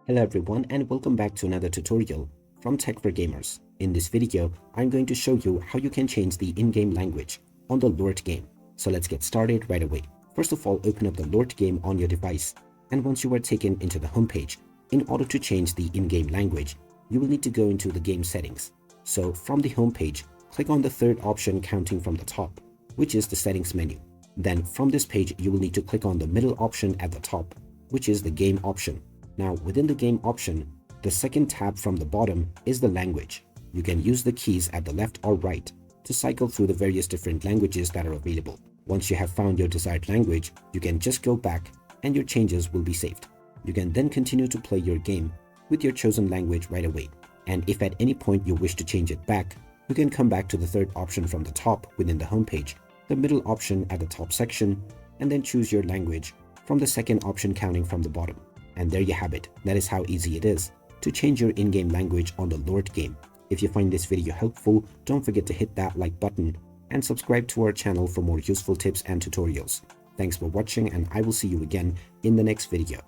Hello everyone and welcome back to another tutorial from Tech for Gamers. In this video, I'm going to show you how you can change the in-game language on the LORT game. So let's get started right away. First of all, open up the LORT game on your device, and once you are taken into the homepage, in order to change the in-game language, you will need to go into the game settings. So from the homepage, click on the third option counting from the top, which is the settings menu. Then from this page, you will need to click on the middle option at the top, which is the game option. Now within the game option, the second tab from the bottom is the language. You can use the keys at the left or right to cycle through the various different languages that are available. Once you have found your desired language, you can just go back and your changes will be saved. You can then continue to play your game with your chosen language right away. And if at any point you wish to change it back, you can come back to the third option from the top within the homepage, the middle option at the top section, and then choose your language from the second option counting from the bottom. And there you have it. That is how easy it is to change your in-game language on the LORT game. If you find this video helpful, don't forget to hit that like button and subscribe to our channel for more useful tips and tutorials. Thanks for watching, and I will see you again in the next video.